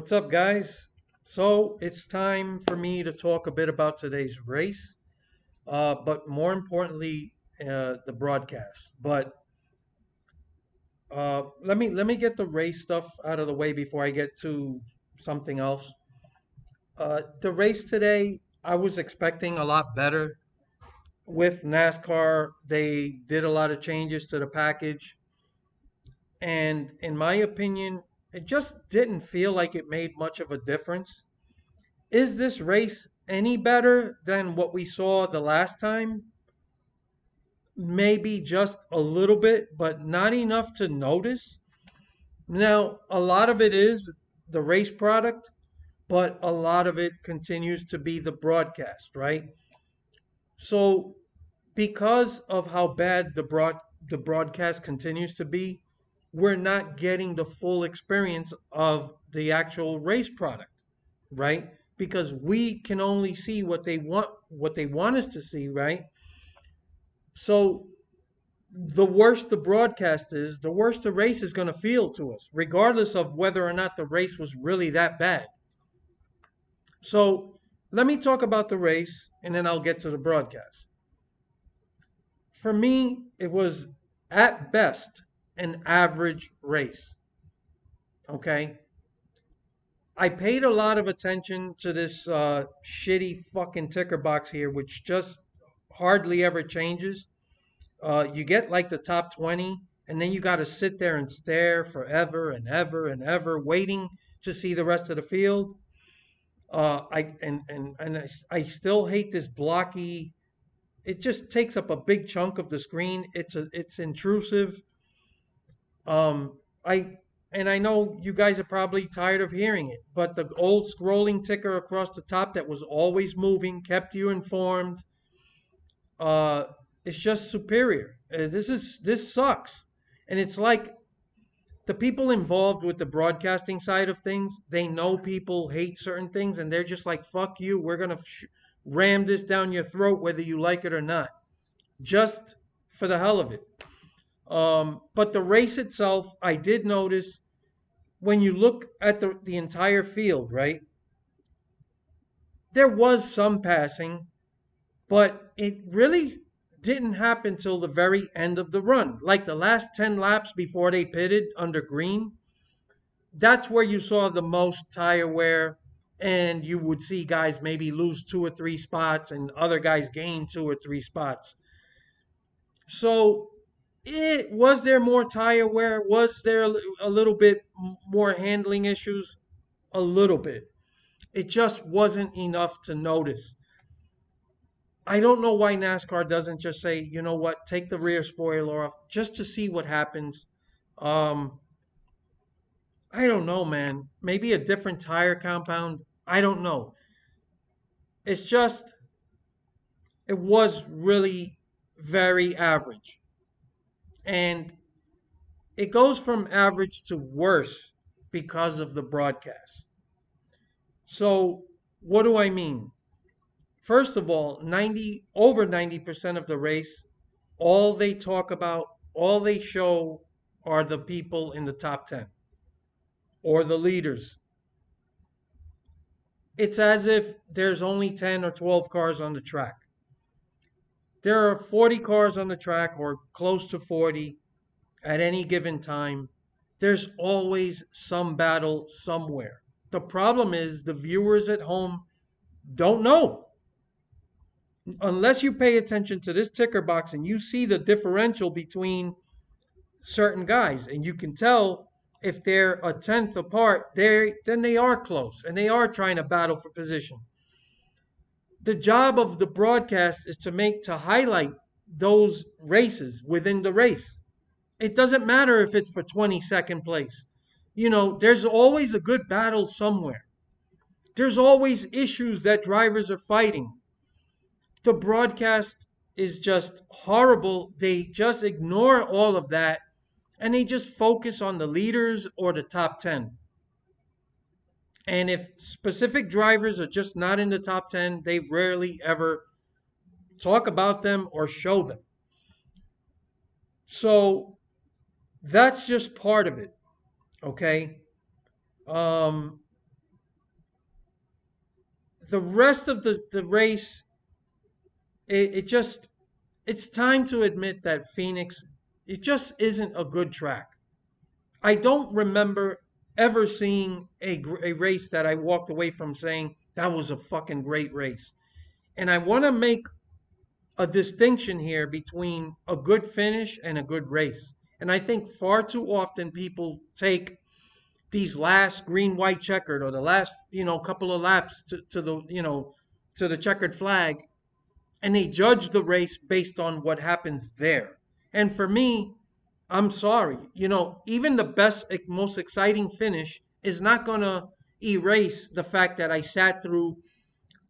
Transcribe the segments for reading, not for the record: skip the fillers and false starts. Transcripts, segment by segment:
What's up, guys? So it's time for me to talk a bit about today's race, but more importantly, the broadcast. But let me get the race stuff out of the way before I get to something else. The race today, I was expecting a lot better. With NASCAR, they did a lot of changes to the package, and in my opinion, it just didn't feel like it made much of a difference. Is this race any better than what we saw the last time? Maybe just a little bit, but not enough to notice. Now, a lot of it is the race product, but a lot of it continues to be the broadcast, right? So, because of how bad the broadcast continues to be, we're not getting the full experience of the actual race product, right? Because we can only see what they want us to see, right? So the worse the broadcast is, the worse the race is going to feel to us, regardless of whether or not the race was really that bad. So let me talk about the race and then I'll get to the broadcast. For me, it was at best an average race. Okay. I paid a lot of attention to this shitty fucking ticker box here, which just hardly ever changes. You get like the top 20, and then you got to sit there and stare forever and ever and ever, waiting to see the rest of the field. I still hate this blocky. It just takes up a big chunk of the screen. It's intrusive. Um, I and I know you guys are probably tired of hearing it, but the old scrolling ticker across the top that was always moving, kept you informed. Uh, it's just superior. This sucks, and it's like the people involved with the broadcasting side of things. They know people hate certain things, and they're just like, "Fuck you. We're gonna ram this down your throat, whether you like it or not, just for the hell of it." But the race itself, I did notice when you look at the entire field, right? There was some passing, but it really didn't happen till the very end of the run. Like the last 10 laps before they pitted under green, that's where you saw the most tire wear. And you would see guys maybe lose 2 or 3 spots and other guys gain 2 or 3 spots. So, was there more tire wear? Was there a little bit more handling issues? A little bit. It just wasn't enough to notice. I don't know why NASCAR doesn't just say, you know what, take the rear spoiler off just to see what happens. Um, I don't know, man. Maybe a different tire compound. I don't know. It's just, it was really very average. And it goes from average to worse because of the broadcast. So, what do I mean? First of all, 90% of the race, all they talk about, all they show are the people in the top 10 or the leaders. It's as if there's only 10 or 12 cars on the track. There are 40 cars on the track or close to 40 at any given time. There's always some battle somewhere. The problem is the viewers at home don't know. Unless you pay attention to this ticker box and you see the differential between certain guys, and you can tell if they're a tenth apart, then they are close and they are trying to battle for position. The job of the broadcast is to highlight those races within the race. It doesn't matter if it's for 22nd place. There's always a good battle somewhere. There's always issues that drivers are fighting. The broadcast is just horrible. They just ignore all of that and they just focus on the leaders or the top 10. And if specific drivers are just not in the top 10, they rarely ever talk about them or show them. So that's just part of it, okay? Um, The rest of the race, it just, it's time to admit that Phoenix, it just isn't a good track. I don't remember ever seeing a race that I walked away from saying that was a fucking great race. And I want to make a distinction here between a good finish and a good race. And I think far too often people take these last green white checkered or the last couple of laps to the to the checkered flag, and they judge the race based on what happens there. And for me, I'm sorry, even the best, most exciting finish is not gonna erase the fact that I sat through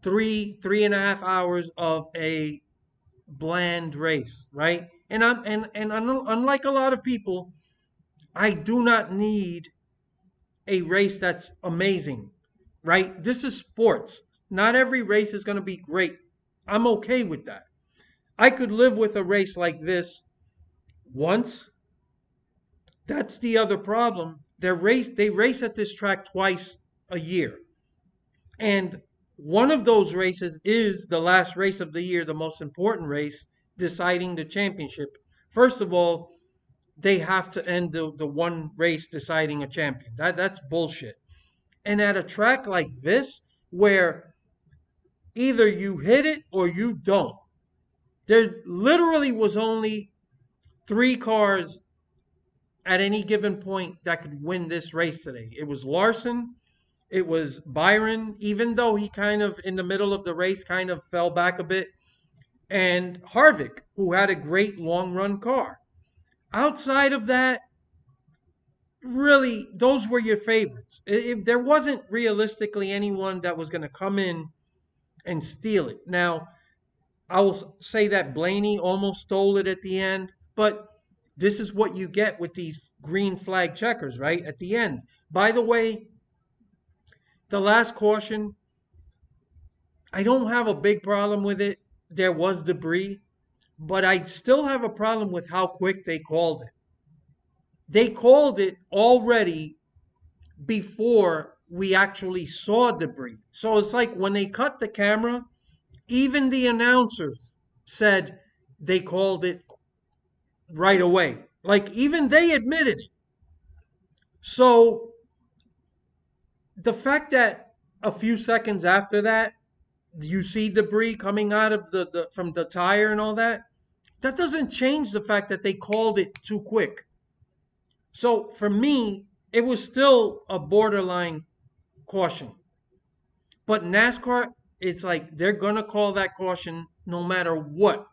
3.5 hours of a bland race, right? Unlike a lot of people, I do not need a race that's amazing, right? This is sports. Not every race is going to be great. I'm okay with that. I could live with a race like this once. That's the other problem. They race at this track twice a year. And one of those races is the last race of the year, the most important race, deciding the championship. First of all, they have to end the one race deciding a champion. That's bullshit. And at a track like this, where either you hit it or you don't, there literally was only 3 cars at any given point that could win this race today. It was Larson, it was Byron, even though he kind of in the middle of the race kind of fell back a bit, and Harvick, who had a great long run car. Outside of that, really, those were your favorites. If there wasn't realistically anyone that was going to come in and steal it. Now, I will say that Blaney almost stole it at the end, but this is what you get with these green flag checkers, right? At the end. By the way, the last caution, I don't have a big problem with it. There was debris, but I still have a problem with how quick they called it. They called it already before we actually saw debris. So it's like when they cut the camera, even the announcers said they called it right away. Like even they admitted it. So the fact that a few seconds after that, you see debris coming out of the from the tire and all that, that doesn't change the fact that they called it too quick. So for me, it was still a borderline caution. But NASCAR, it's like they're gonna call that caution no matter what.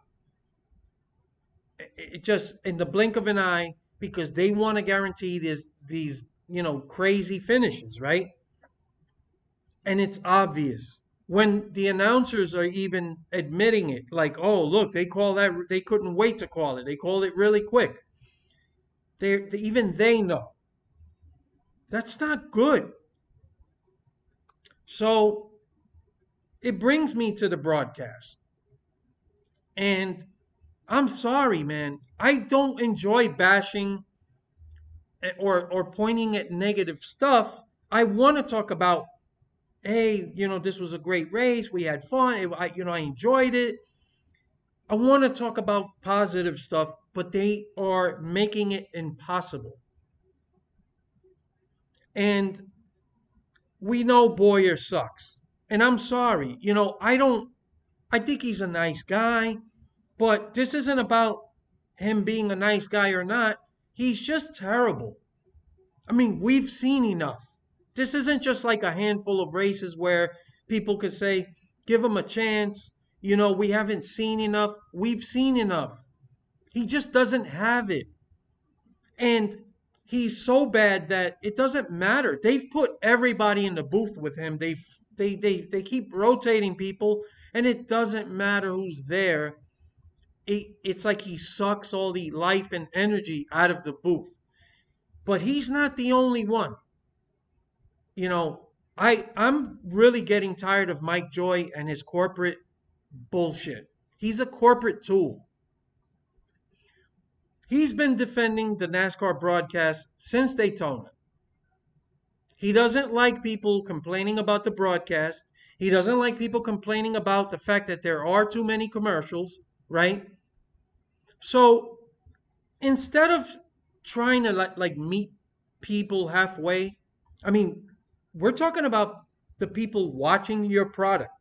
It just in the blink of an eye because they want to guarantee these crazy finishes, right? And it's obvious when the announcers are even admitting it, like, oh look, they call that they couldn't wait to call it. They called it really quick. Even they know that's not good. So it brings me to the broadcast. And I'm sorry, man. I don't enjoy bashing or pointing at negative stuff. I want to talk about, hey, this was a great race. We had fun. I enjoyed it. I want to talk about positive stuff, but they are making it impossible. And we know Boyer sucks. And I'm sorry. I think he's a nice guy, but this isn't about him being a nice guy or not. He's just terrible. I mean, we've seen enough. This isn't just like a handful of races where people could say, give him a chance. We haven't seen enough. We've seen enough. He just doesn't have it. And he's so bad that it doesn't matter. They've put everybody in the booth with him. They keep rotating people, and it doesn't matter who's there. It's like he sucks all the life and energy out of the booth. But he's not the only one. I'm really getting tired of Mike Joy and his corporate bullshit. He's a corporate tool. He's been defending the NASCAR broadcast since Daytona. He doesn't like people complaining about the broadcast. He doesn't like people complaining about the fact that there are too many commercials, right? So instead of trying to meet people halfway, I mean, we're talking about the people watching your product.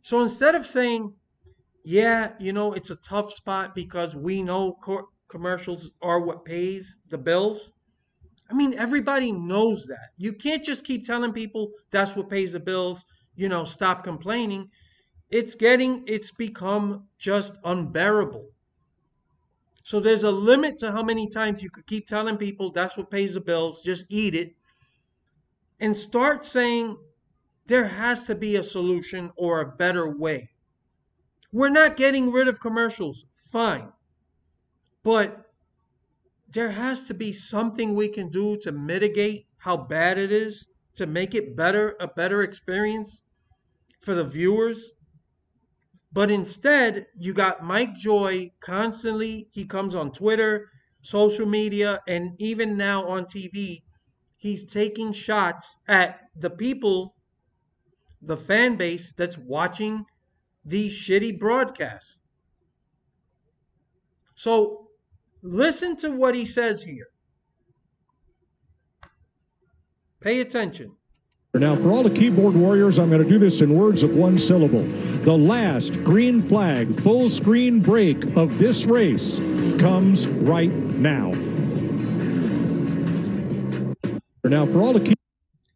So instead of saying, yeah, it's a tough spot because we know commercials are what pays the bills. I mean, everybody knows that. You can't just keep telling people that's what pays the bills, stop complaining. It's become just unbearable. So there's a limit to how many times you could keep telling people that's what pays the bills, just eat it, and start saying there has to be a solution or a better way. We're not getting rid of commercials, fine. But there has to be something we can do to mitigate how bad it is, to make it a better experience for the viewers. But instead, you got Mike Joy constantly, he comes on Twitter, social media, and even now on TV. He's taking shots at the people, the fan base that's watching these shitty broadcasts. So listen to what he says here. Pay attention. Now, for all the keyboard warriors, I'm going to do this in words of one syllable. The last green flag full screen break of this race comes right now. Now, for all the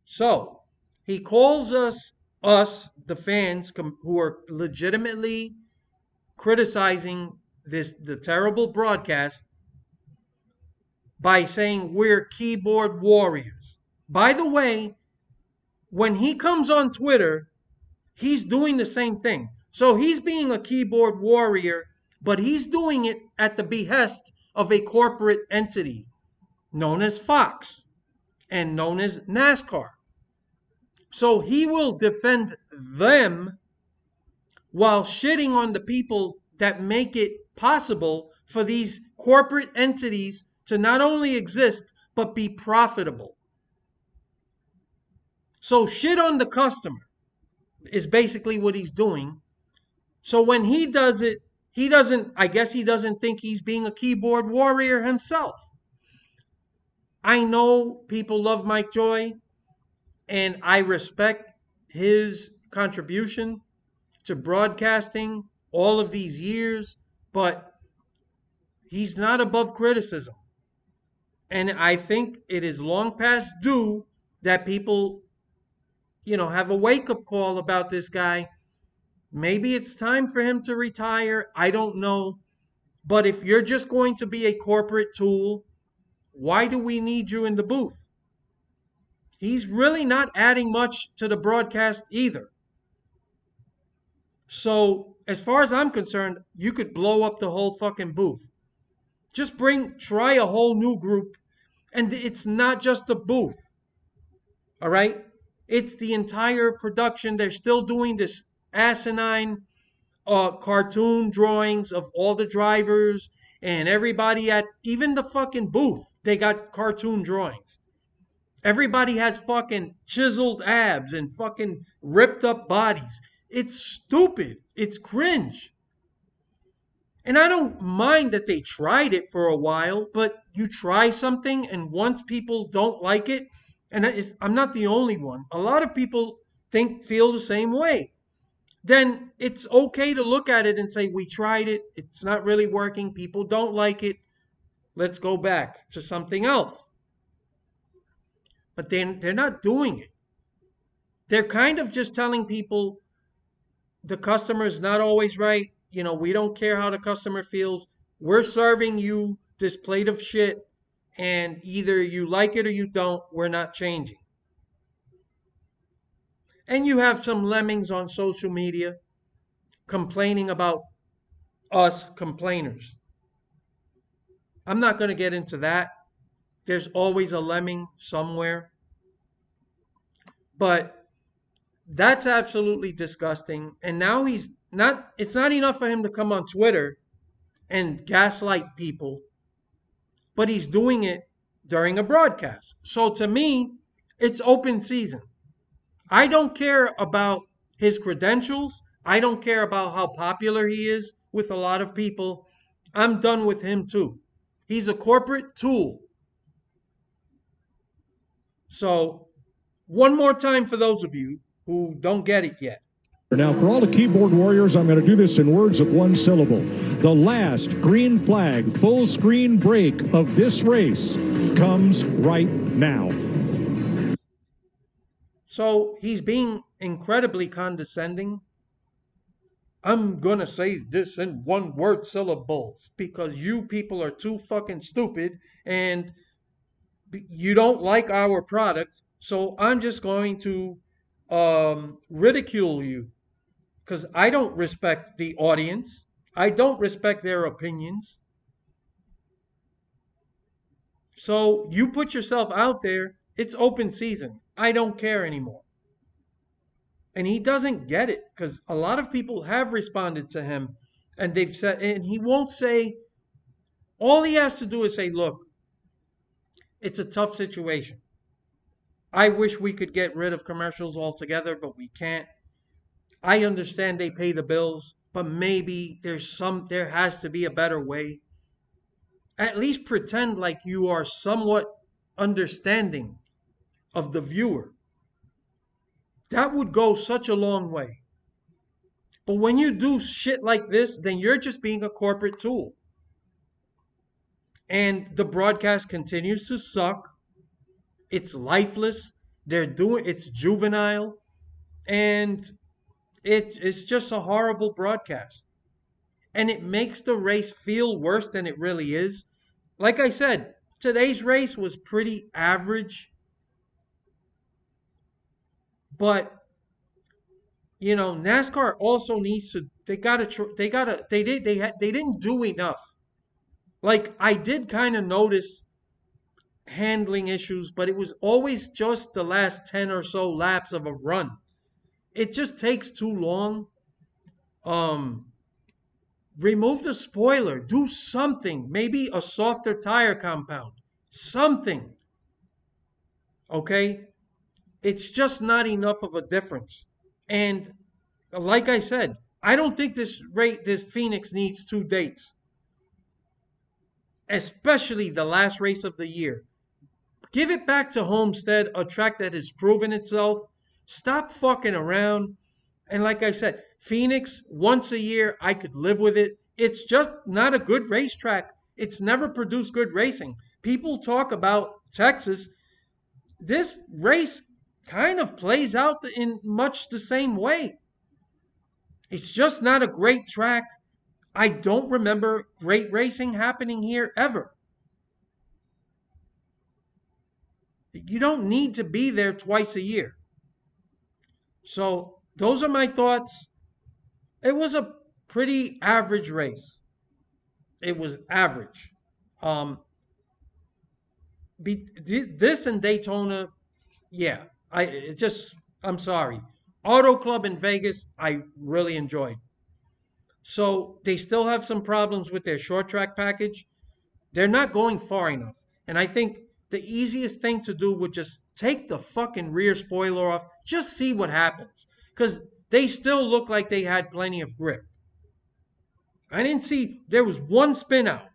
So he calls us, the fans who are legitimately criticizing the terrible broadcast, by saying we're keyboard warriors. By the way, when he comes on Twitter, he's doing the same thing. So he's being a keyboard warrior, but he's doing it at the behest of a corporate entity known as Fox and known as NASCAR. So he will defend them while shitting on the people that make it possible for these corporate entities to not only exist, but be profitable. So shit on the customer is basically what he's doing. So when he does it, I guess he doesn't think he's being a keyboard warrior himself. I know people love Mike Joy, and I respect his contribution to broadcasting all of these years, but he's not above criticism. And I think it is long past due that people, have a wake-up call about this guy. Maybe it's time for him to retire. I don't know. But if you're just going to be a corporate tool, why do we need you in the booth? He's really not adding much to the broadcast either. So, as far as I'm concerned, you could blow up the whole fucking booth. Just try a whole new group. And it's not just the booth. All right? It's the entire production. They're still doing this asinine cartoon drawings of all the drivers and everybody at even the fucking booth. They got cartoon drawings. Everybody has fucking chiseled abs and fucking ripped up bodies. It's stupid. It's cringe. And I don't mind that they tried it for a while, but you try something and once people don't like it, and I'm not the only one, a lot of people feel the same way, then it's okay to look at it and say, we tried it, it's not really working, people don't like it, let's go back to something else. But they're not doing it. They're kind of just telling people the customer is not always right. We don't care how the customer feels. We're serving you this plate of shit, and either you like it or you don't. We're not changing. And you have some lemmings on social media complaining about us complainers. I'm not going to get into that. There's always a lemming somewhere. But that's absolutely disgusting. And now it's not enough for him to come on Twitter and gaslight people, but he's doing it during a broadcast. So to me, it's open season. I don't care about his credentials. I don't care about how popular he is with a lot of people. I'm done with him too. He's a corporate tool. So, one more time for those of you who don't get it yet. Now, for all the keyboard warriors, I'm going to do this in words of one syllable. The last green flag full screen break of this race comes right now. So he's being incredibly condescending. I'm going to say this in one word syllables because you people are too fucking stupid and you don't like our product. So I'm just going to ridicule you because I don't respect the audience. I don't respect their opinions. So you put yourself out there. It's open season. I don't care anymore. And he doesn't get it because a lot of people have responded to him and they've said, and he won't say, all he has to do is say, look, it's a tough situation. I wish we could get rid of commercials altogether, but we can't. I understand they pay the bills, but maybe there has to be a better way. At least pretend like you are somewhat understanding of the viewer. That would go such a long way. But when you do shit like this, then you're just being a corporate tool. And the broadcast continues to suck. It's lifeless. It's juvenile. And it's just a horrible broadcast. And it makes the race feel worse than it really is. Like I said, today's race was pretty average. But NASCAR also needs to. They didn't do enough. Like I did kind of notice handling issues, but it was always just the last 10 or so laps of a run. It just takes too long. Remove the spoiler. Do something. Maybe a softer tire compound. Something. Okay? It's just not enough of a difference. And like I said, I don't think this Phoenix needs 2 dates. Especially the last race of the year. Give it back to Homestead, a track that has proven itself. Stop fucking around. And like I said, Phoenix, once a year, I could live with it. It's just not a good racetrack. It's never produced good racing. People talk about Texas. This race kind of plays out in much the same way. It's just not a great track. I don't remember great racing happening here ever. You don't need to be there twice a year. So those are my thoughts. It was a pretty average race. It was average. This and Daytona, yeah. I'm sorry. Auto Club in Vegas, I really enjoyed. So they still have some problems with their short track package. They're not going far enough. And I think the easiest thing to do would just take the fucking rear spoiler off. Just see what happens. Because they still look like they had plenty of grip. I didn't see, there was one spin out.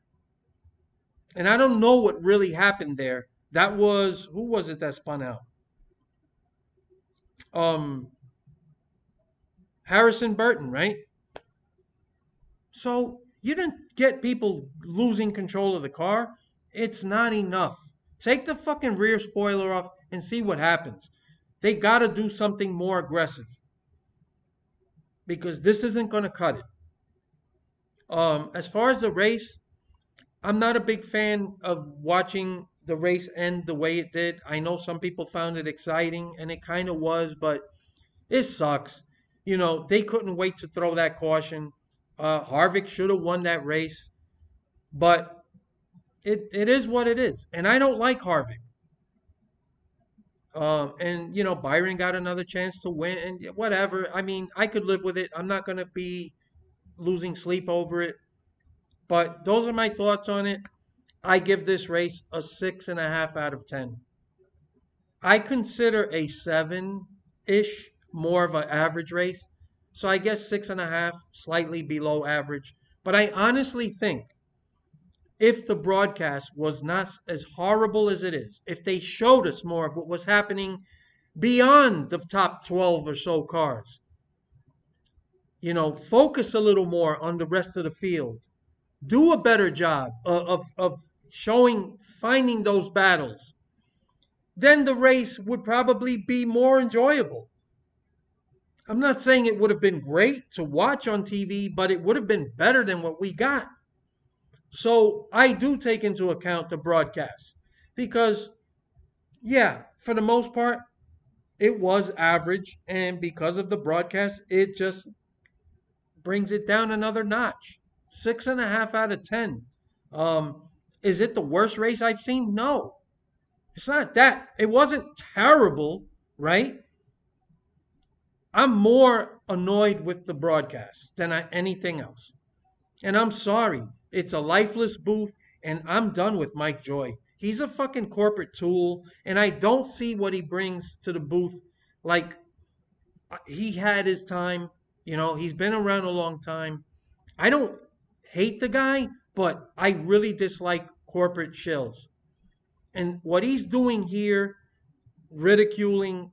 And I don't know what really happened there. That was, who was it that spun out? Harrison Burton, right? So you didn't get people losing control of the car. It's not enough. Take the fucking rear spoiler off and see what happens. They got to do something more aggressive. Because this isn't going to cut it. As far as the race, I'm not a big fan of watching the race end the way it did. I know some people found it exciting, and it kind of was, but it sucks. They couldn't wait to throw that caution. Harvick should have won that race, but it is what it is. And I don't like Harvick. And Byron got another chance to win, and whatever. I mean, I could live with it. I'm not going to be losing sleep over it. But those are my thoughts on it. I give this race a 6.5 out of 10. I consider a 7 ish more of an average race. So I guess 6.5, slightly below average. But I honestly think if the broadcast was not as horrible as it is, if they showed us more of what was happening beyond the top 12 or so cars, focus a little more on the rest of the field, do a better job of showing, finding those battles, then the race would probably be more enjoyable. I'm not saying it would have been great to watch on TV, but it would have been better than what we got. So I do take into account the broadcast because, yeah, for the most part, it was average. And because of the broadcast, it just brings it down another notch. 6.5 out of 10. Is it the worst race I've seen? No, it's not that. It wasn't terrible, right? I'm more annoyed with the broadcast than anything else. And I'm sorry. It's a lifeless booth, and I'm done with Mike Joy. He's a fucking corporate tool, and I don't see what he brings to the booth. Like, he had his time. He's been around a long time. I don't hate the guy, but I really dislike corporate shills. And what he's doing here, ridiculing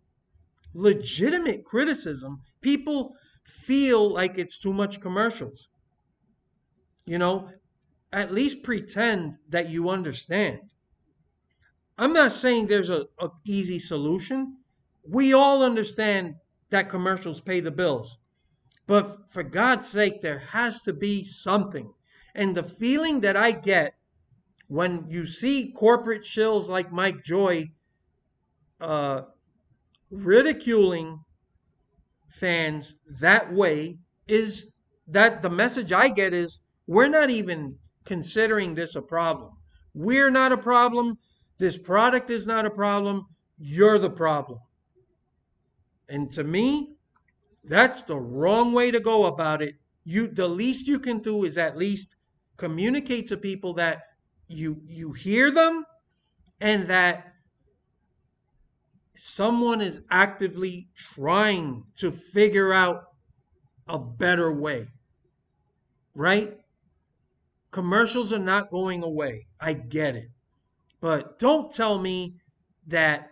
legitimate criticism, people feel like it's too much commercials. At least pretend that you understand. I'm not saying there's a easy solution. We all understand that commercials pay the bills. But for God's sake, there has to be something. And the feeling that I get when you see corporate shills like Mike Joy ridiculing fans that way is that the message I get is we're not even considering this a problem. We're not a problem. This product is not a problem. You're the problem. And to me, that's the wrong way to go about it. The least you can do is at least communicate to people that you hear them and that someone is actively trying to figure out a better way. Right? Commercials are not going away. I get it. But don't tell me that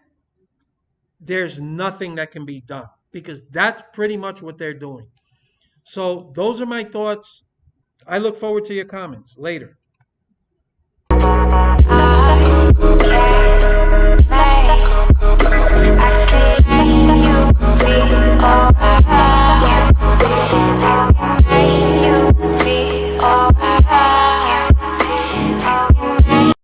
there's nothing that can be done, because that's pretty much what they're doing. So those are my thoughts. I look forward to your comments later.